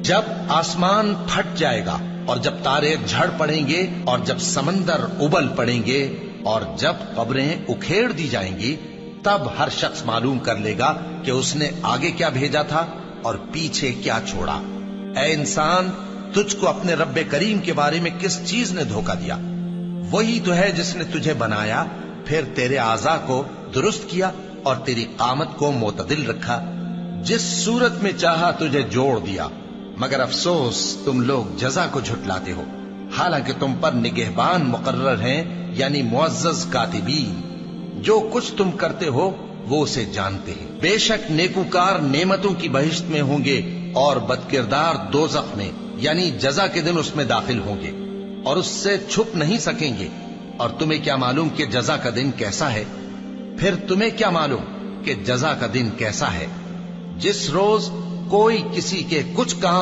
جب آسمان پھٹ جائے گا اور جب تارے جھڑ پڑیں گے اور جب سمندر ابل پڑیں گے اور جب قبریں اکھیڑ دی جائیں گی، تب ہر شخص معلوم کر لے گا کہ اس نے آگے کیا بھیجا تھا اور پیچھے کیا چھوڑا۔ اے انسان، تجھ کو اپنے رب کریم کے بارے میں کس چیز نے دھوکہ دیا؟ وہی تو ہے جس نے تجھے بنایا، پھر تیرے اعضاء کو درست کیا اور تیری قامت کو معتدل رکھا، جس صورت میں چاہا تجھے جوڑ دیا۔ مگر افسوس تم لوگ جزا کو جھٹلاتے ہو، حالانکہ تم پر نگہبان مقرر ہیں، یعنی معزز کاتبین۔ جو کچھ تم کرتے ہو وہ اسے جانتے ہیں۔ بے شک نیکوکار نعمتوں کی بہشت میں ہوں گے اور بدکردار دوزخ میں، یعنی جزا کے دن اس میں داخل ہوں گے اور اس سے چھپ نہیں سکیں گے۔ اور تمہیں کیا معلوم کہ جزا کا دن کیسا ہے؟ پھر تمہیں کیا معلوم کہ جزا کا دن کیسا ہے؟ جس روز کوئی کسی کے کچھ کام